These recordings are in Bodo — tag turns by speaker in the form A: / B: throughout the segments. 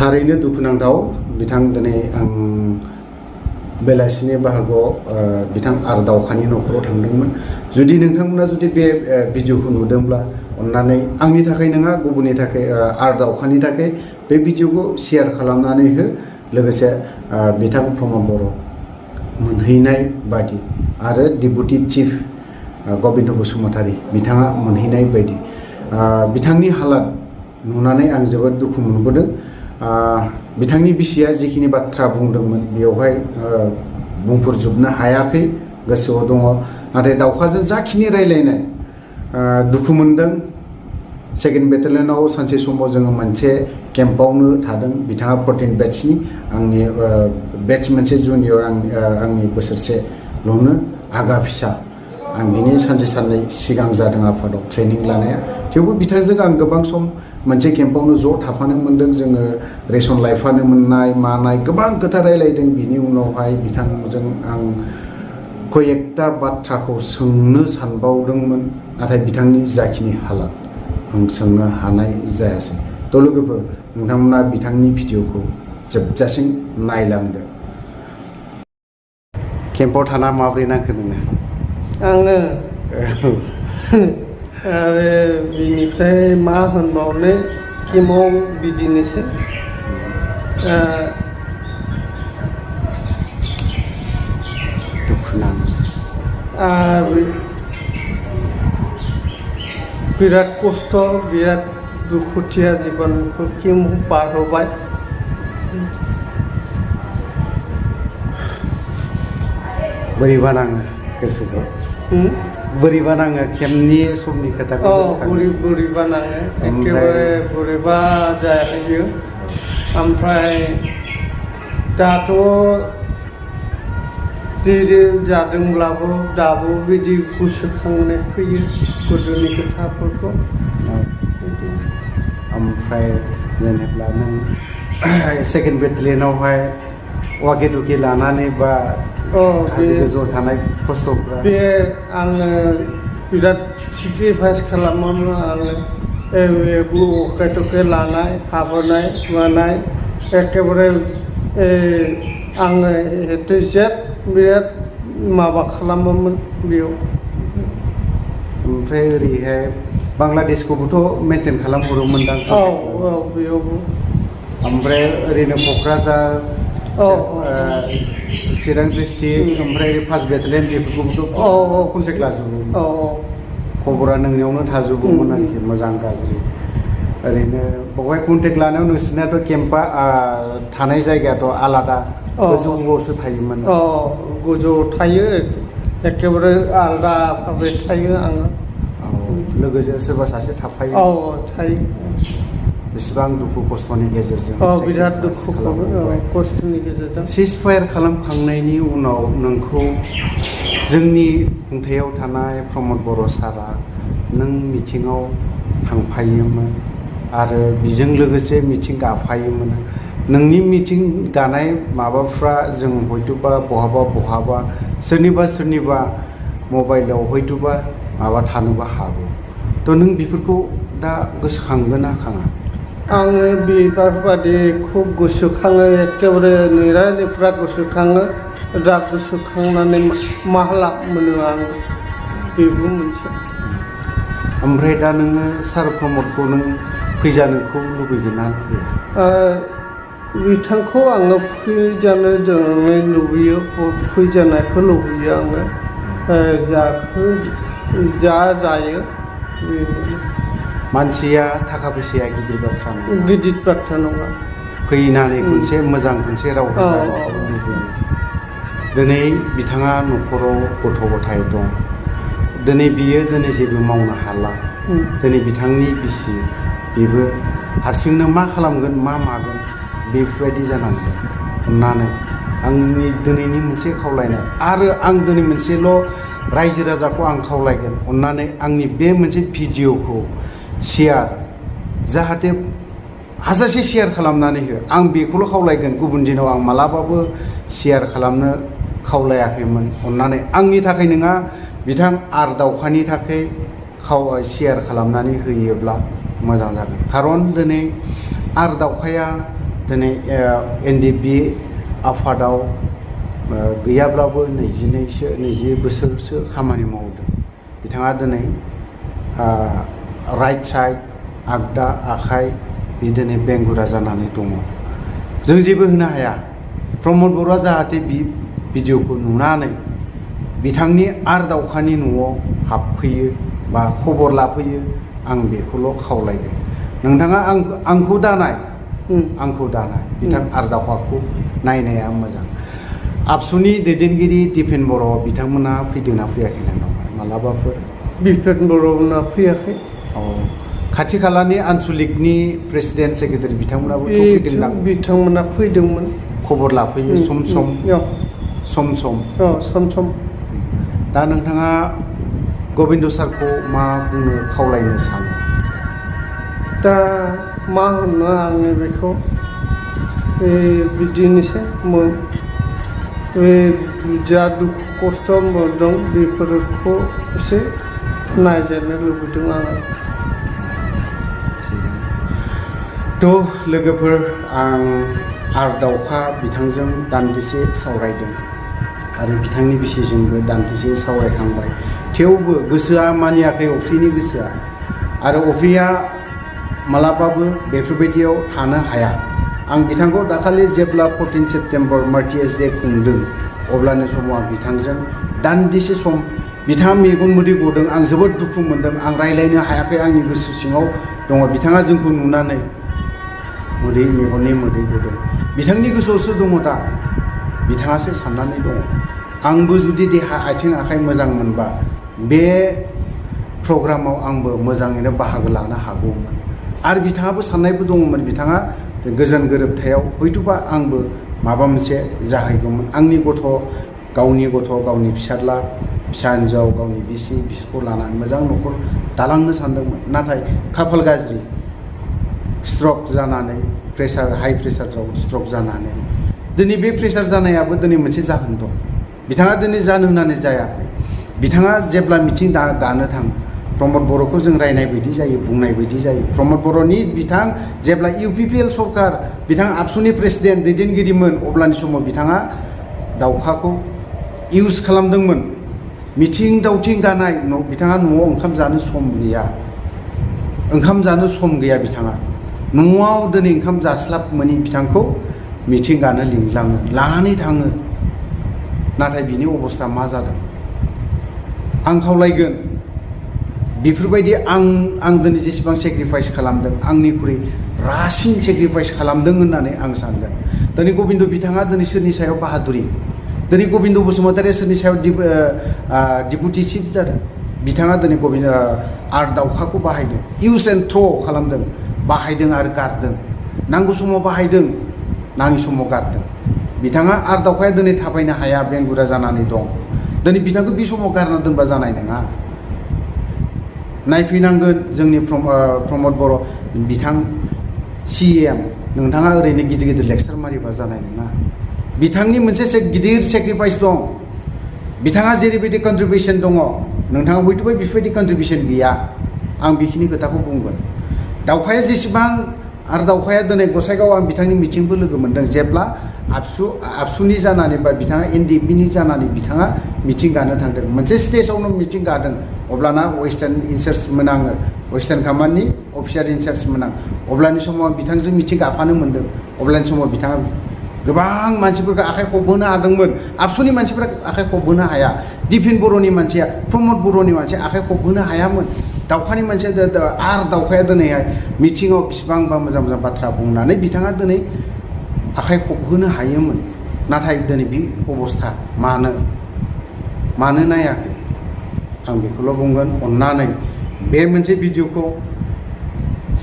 A: थारैनो दुखुनांथाव बिथां दिनै आं बेलासिनि बाहागोआव बिथां आर दावखानि न'खराव थांदोंमोन जुदि नोंथांमोना जुदि बे भिडिअखौ नुदोंब्ला अन्नानै आंनि थाखाय नङा गुबुननि थाखाय आर दावखानि थाखाय बे भिडिअखौ शेयार खालामनानै हो लोगोसे बिथां प्रमद बर' मोनहैनाय बादि आरो डेपुटि चिफ गबिन्द बसुमतारी बिथाङा मोनहैनाय बायदि बिथांनि हालात नुनानै आं जोबोद दुखु मोनबोदों बिथांनि बिसिया जिखिनि बाथ्रा बुंदोंमोन बेवहाय बुंफोरजोबनो हायाखै गोसोआव दङ नाथाय दावखाजों जाखिनि रायलायनाय दुखु मोनदों सेकेन्ड बेटालियनाव सानसे समाव जोङो मोनसे केम्पावनो थादों बिथाङा 14 बेट्सनि आंनि बेट्स मोनसे जुनियर आंनि बोसोरसेल'नो आगा फिसा आं बिनि सानसे साननै सिगां जादों आफादाव ट्रेनिं लानाया थेवबो बिथांजों आं गोबां सम मोनसे केम्पावनो ज' थाफानो मोन्दों जोङो रेसन लायफानो मोननाय मानाय गोबां खोथा रायलायदों बिनि उनावहाय बिथांजों आं कयेकथा बाथ्राखौ सोंनो सानबावदोंमोन नाथाय बिथांनि जाखिनि हालात आं सोंनो हानाय जायासै थ' लोगोफोर नोंथांमोना बिथांनि भिडिअखौ जोबजासिम नायलांदो केम्पाव थाना माबोरै नांखो नोङो
B: आङो आरो बिनिफ्राय मा होनबावनो केम्पाव बिदिनोसै
A: दुखु नाङो
B: बिराद खस्थ' बिराद दुखुथिया जिबनखौ केम्पाव बारहोबाय
A: बोरैबा नाङो गोसोखौ बोरैबा नाङो केम्पनि समनि खोथाखौ
B: बोरैबा नाङो एखेबारे बोरैबा जाहैयो ओमफ्राय दाथ' दिनै जादोंब्लाबो दाबो बिदि गोसोखांनाय फैयो गोदोनि खोथाफोरखौ
A: ओमफ्राय जेनेबा नों सेकेन्ड बेटालियनावहाय वाकि टकि लानानै बा गोजौआव थानाय खस्थ'फ्रा
B: बे आङो बिराद सेक्रिफाइस खालामोमोन आङो वाकि टकि लानाय हाबोनाय मानाय एखेबारे आङो जेट बिराद माबा खालामोमोन बेयाव
A: ओमफ्राय ओरैहाय बांलादेशखौबोथ' मेनटेन खालामहरोमोन दां
B: बेयावबो
A: ओमफ्राय ओरैनो क'क्राझार चिरां डिस्ट्रिक्ट ओमफ्राय फार्स्ट बेटालियन बेफोरखौबोथ' कन्टेक्ट लाजोबो खबरा नोंनियावनो थाजोबोमोन आरोखि मोजां गाज्रि ओरैनो बेवहाय कन्टेक्ट लानायाव नोंसिनाथ' केम्पा थानाय जायगायाथ' आलादा गोजौआवसो थायोमोन
B: गोजौआव थायो एखेबारे आलादा भाबै थायो आङो
A: लोगोजों सोरबा सासे थाफायो
B: थायो
A: बेसेबां दुखु खस्थ'नि गेजेरजों
B: बिराद दुखु खस्थ'नि गेजेरजों
A: सिज फायार खालामखांनायनि उनाव नोंखौ जोंनि खुंथायाव थानाय प्रमद बर' सारा नों मिथिङाव थांफायोमोन आरो बेजों लोगोसे मिथिं गाफायोमोन नोंनि मिथिं गानाय माबाफ्रा जों हयथ'बा बहाबा सोरनिबा मबाइलाव हयथ'बा माबा थानोबो हागौ थ' नों बेफोरखौ दा गोसोखांगोन ना खाङा
B: आङो बेफोरबादि खुब गोसोखाङो एखेबारे निरानिफ्रा गोसोखाङो दा गोसोखांनानै मा लाब मोनो आं बेबो मोनसे
A: ओमफ्राय दा नोङो सार प्रमदखौ नों फैजानोखौ लुबैगोन ना लुबैया
B: बिथांखौ आङो फैजानो जोंनानै लुबैयो फैजानायखौ लुबैयो आङो जा जायो
A: मानसिया थाखा फैसाया गिदिर बाथ्रा
B: नङा
A: फैनानै खनसे मोजां खनसे राव दिनै बिथाङा न'खराव गथ' गथाय दं दिनै जेबो मावनो हाला दिनै बिथांनि बिसि बेबो हारसिंनो मा खालामगोन मा मागोन बेफोरबायदि जानानै दं अननानै आंनि दिनैनि मोनसे खावलायनाय आरो आं दिनै मोनसेल' रायजो राजाखौ आं खावलायगोन अननानै आंनि बे मोनसे भिडिअखौ शेयार जाहाथे हाजासे शेयार खालामनानै हो आं बेखौल' खावलायगोन गुबुन दिनाव आं मालाबाबो शेयार खालामनो खावलायाखैमोन अननानै आंनि थाखाय नङा बिथां आर दावखानि थाखाय शेयार खालामनानै होयोब्ला मोजां जागोन खारन दिनै आर दावखाया दिनै NDP आफादाव गैयाब्लाबो 20 बोसोरसो खामानि मावदों बिथाङा दिनै राइट साइड आगदा आखाइ बे दिनै बेंगुरा जानानै दङ जों जेबो होनो हाया प्रमद बर'आ जाहाथे बे भिडिअखौ नुनानै बिथांनि आर दावखानि न'आव हाबफैयो बा खबर लाफैयो आं बेखौल' खावलायदों नोंथाङा आंखौ दानाय बिथां आर दावखाखौ नायनाया मोजां आबसुनि दैदेनगिरि दिपेन बर' बिथांमोना फैदोंना फैयाखै नोंनावहाय मालाबाफोर
B: दिपेन बर'मोना फैयाखै
A: खाथि खालानि आन्सलिकनि प्रेसिडेन्ट सेक्रेटारि बिथांमोनाबो फैदोंदां
B: बिथांमोना फैदोंमोन
A: खबर लाफैयो सम सम दा नोंथाङा गबिन्द सारखौ मा बुंनो खावलायनो सानो
B: दा मा होनो आंनि बेखौ बिदिनोसै जा दुखु खस्थ' मोनदों बेफोरखौ एसे नायजानो लुबैदों आङो
A: थ' लोगोफोर आं आर दावखा बिथांजों दान्दिसे सावरायदों आरो बिथांनि बिसिजोंबो दान्दिसे सावरायखांबाय थेवबो गोसोआ मानियाखै अफ्रिनि गोसोआ आरो अफ्रिया मालाबाबो बेफोरबायदियाव थानो हाया आं बिथांखौ दाखालि जेब्ला 14 सेप्टेम्बर मार्टियार्स डे खुंदों अब्लानि समाव आं बिथांजों दान्दिसे सम बिथाङा मेगन मोदै गदों आं जोबोद दुखु मोनदों आं रायज्लायनो हायाखै आंनि गोसो सिङाव दङ बिथाङा जोंखौ नुनानै मेगननि मोदै गदों बिथांनि गोसोआवसो दङ दा बिथाङासो साननानै दङ आंबो जुदि देहा आथिं आखाइ मोजां मोनबा बे प्रग्रामाव आंबो मोजाङैनो बाहागो लानो हागौमोन आरो बिथाङाबो साननायबो दङमोन बिथाङा गोजोन गोरोबथायाव हयथ'बा आंबो माबा मोनसे जाहैगौमोन आंनि गावनि फिसाज्ला फिसा हिन्जाव गावनि बिसि बिसखौ लानानै मोजां न'खर दालांनो सानदोंमोन नाथाय खाफाल गाज्रि स्ट्रक जानानै हाइ प्रेसाराव स्ट्रक जानानै दिनै बे प्रेसार जानायाबो दिनै मोनसे जाहोन दं बिथाङा दिनै जानो होननानै जायाखै बिथाङा जेब्ला मिथिं गानो थाङो प्रमद बर'खौ जों रायनाय बायदि जायो बुंनाय बायदि जायो प्रमद बर'नि बिथां जेब्ला UPPL सरकार बिथां आबसुनि प्रेसिडेन्ट दैदेनगिरिमोन अब्लानि समाव बिथाङा दावखाखौ इउज खालामदोंमोन मिथिं दावथिं गानाय बिथाङा न'आव ओंखाम जानो सम गैया बिथाङा न'आव दिनै ओंखाम जास्लाब मोनि बिथांखौ मिथिं गानो लिंलाङो लानानै थाङो नाथाय बिनि अबस्था मा जादों आं खावलायगोन बेफोरबायदि आं दिनै जेसेबां सेक्रिफाइस खालामदों आंनिख्रुइ रासिन सेक्रिफाइस खालामदों होननानै आं सानगोन दिनै गबिन्द बिथाङा दिनै सोरनि सायाव बाहादुरि दिनै गबिन्द बसुमतारिया सोरनि सायाव डिपुटि चिफ जादों बिथाङा दिनै आर दावखाखौ बाहायदों इउज एन्ड थ्र' खालामदों बाहायदों आरो गारदों नांगौ समाव बाहायदों नाङि समाव गारदों बिथाङा आर दावखाया दिनै थाबायनो हाया बेंगुरा जानानै दं दिनै बिथांखौ बे समाव गारना दोनबा जानाय नङा नायफैनांगोन जोंनि प्रमद बर' बिथां CM नोंथाङा ओरैनो गिदिर लेक्सार मारिबा जानाय नङा बिथांनि मोनसे गिदिर सेक्रिफाइस दं बिथाङा जेरैबायदि कन्ट्रिबिउसन दङ नोंथाङा हयथ'बा बेफोरबायदि कन्ट्रिबिउसन गैया आं बेखिनि खोथाखौ बुंगोन दावखाया जेसेबां आरो दावखाया दिनै गसाइगाव आं बिथांनि मिटिंबो लोगो मोनदों जेब्ला आबसुनि जानानै बा बिथाङा NDPनि जानानै बिथाङा मिटिं गानो थांदों मोनसे स्टेजावनो मिटिं गादों अब्लाना वेस्टार्न इनचार्जमोन आङो वेस्टार्न कामान्डनि अफिसार इनचार्जमोन आं अब्लानि समाव बिथांजों मिटिं गाफानो मोनदों अब्लानि समाव बिथाङा गोबां मानसिफोरखौ आखाइ खबहोनो हादोंमोन आबसुनि मानसिफोरा आखाइ खबहोनो हाया दिपेन बर'नि मानसिया प्रमद बर'नि मानसिया आखाइ खबहोनो हायामोन दावखानि मानसिया आर दावखाया दिनैहाय मिटिङाव बिसिबांबा मोजां बाथ्रा बुंनानै बिथाङा दिनै आखाइ खबहोनो हायोमोन नाथाय दिनै बे अबस्था मानो नायाखै आं बेखौल' बुंगोन अननानै बे मोनसे भिडिअखौ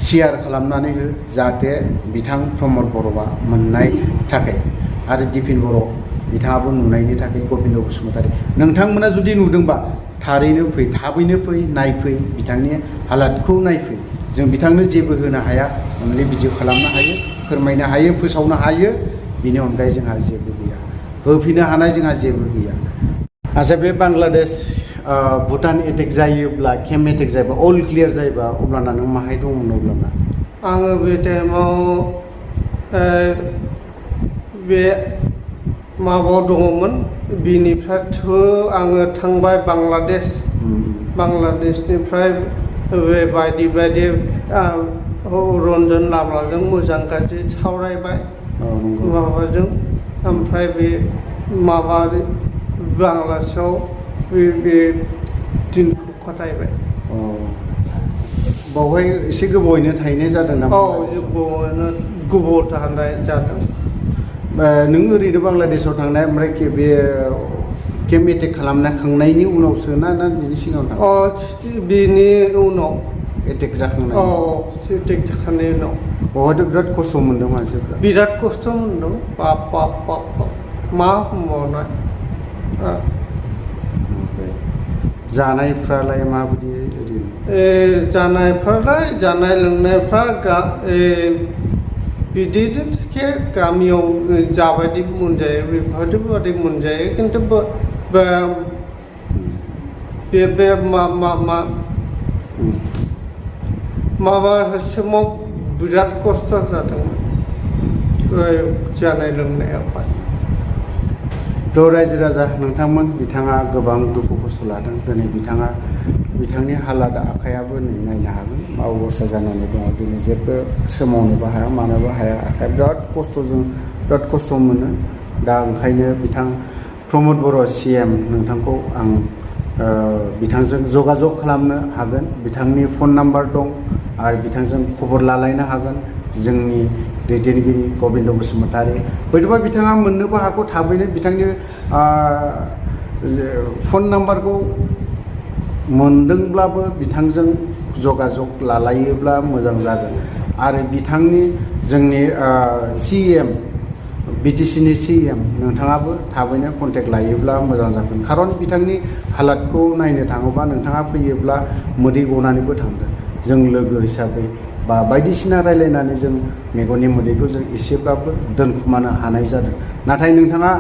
A: शेयार खालामनानै हो जाहाथे बिथां प्रमद बर'आ मोननाय थाखाय आरो दिपेन बर' बिथाङाबो नुनायनि थाखाय गबिन्द बसुमतारी नोंथांमोना जुदि नुदोंबा थाबैनो फै नायफै बिथांनि हालादखौ नायफै जों बिथांनो जेबो होनो हाया अनलि भिडिअ खालामनो हायो फोरमायनो हायो फोसावनो हायो बिनि अनगायै जोंहा जेबो गैया होफैनो हानाय जोंहा जेबो गैया आच्चा बे बांलादेश भुटान एटेक जायोब्ला केम्प एटेक जायोबा अल क्लियार जायोबा अब्लाना नों माहाय दंमोन अब्लाना
B: आङो बे टाइमाव बे माबायाव दङमोन बिनिफ्रायथ' आङो थांबाय बांलादेश बांलादेशनिफ्राय बे बायदि बायदि रन्जन लाब्लाजों मोजां गाज्रि सावरायबाय माबाजों ओमफ्राय बे माबा बांलादेशआव बे दिनखौ खाथायबाय
A: बावहाय एसे गोबावैनो थाहैनाय जादों नामा?
B: गोबाव थानाय जादों।
A: नों ओरैनो बांलादेशआव थांनाय ओमफ्राय बे केम्प एटेक खालामखांनायनि उनावसो ना बिनि सिगाङाव थांनाय?
B: बिनि उनाव
A: एटेक जाखांनाय
B: एटेक जाखांनायनि उनाव
A: बहायथ' बिराद खस्थ' मोनदों मानसिफ्रा।
B: बिराद खस्थ' मोनदों बाप मा बुंबावनाय।
A: जानायफ्रालाय माबायदि ओरैनो?
B: जानायफ्रालाय जानाय लोंनायफ्रा बिदिनो गामियाव जाबायदि मोनजायो बेफोरबायदि मोनजायो खिन्थु बे माबा समाव बिराद खस्थ' जादोंमोन जानाय लोंनायावहाय।
A: थ' रायजो राजा नोंथांमोन बिथाङा गोबां दुखु खस्थ' लादों। दिनै बिथांनि हालादा आखायाबो नायनो हागोन मा अबस्था जानानै दङ। दिनै जेबो सोमावनोबो हाया मानोबो हाया आखाया बिराद खस्थ' मोनो। दा ओंखायनो बिथां प्रमद बर' CM नोंथांखौ आं बिथांजों जगाजग खालामनो हागोन। बिथांनि फन नाम्बार दं आरो बिथांजों खबर लालायनो हागोन। जोंनि दैदेनगिरि गबिन्द बसुमतारी हयथ'बा बिथाङा मोननोबो हागौ थाबैनो। बिथांनि फन नाम्बारखौ मोनदोंब्लाबो बिथांजों जगाजग लालायोब्ला मोजां जागोन। आरो बिथांनि जोंनि CM BTCनि CM नोंथाङाबो थाबैनो कन्टेक्ट लायोब्ला मोजां जागोन। खारन बिथांनि हालादखौ नायनो थाङोबा नोंथाङा फैयोब्ला मोदै गनानैबो थांगोन। जों लोगो हिसाबै बा बायदिसिना रायलायनानै जों मेगननि मोदैखौ जों एसेब्लाबो दोनखुमानो हानाय जादों। नाथाय नोंथाङा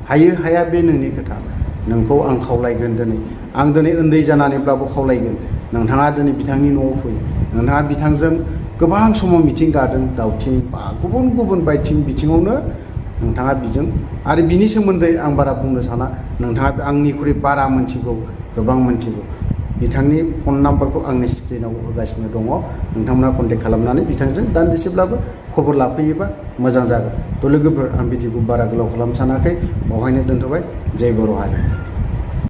A: हायो हाया बे नोंनि खोथा। नोंखौ आं खावलायगोन दिनै उन्दै जानानैब्लाबो खावलायगोन। नोंथाङा दिनै बिथांनि न'आव फै। नोंथाङा बिथांजों गोबां समाव मिथिं गादों दावथिं बा गुबुन बिथिङावनो नोंथाङा बिजों आरो बिनि सोमोन्दै आं बारा बुंनो साना। नोंथाङा आंनिख्रुइ बारा मोनथिगौ गोबां मोनथिगौ। बिथांनि फन नाम्बारखौ आंनि स्क्रिनाव होगासिनो दङ। नोंथांमोना कन्टेक्ट खालामनानै बिथांजों दान्दिसेब्लाबो खबर लाफैयोबा मोजां जागोन। थ' लोगोफोर आं बिदिखौ बारा गोलाव खालामनो सानाखै। बावहायनो दोनथ'बाय। जय बर' हारि।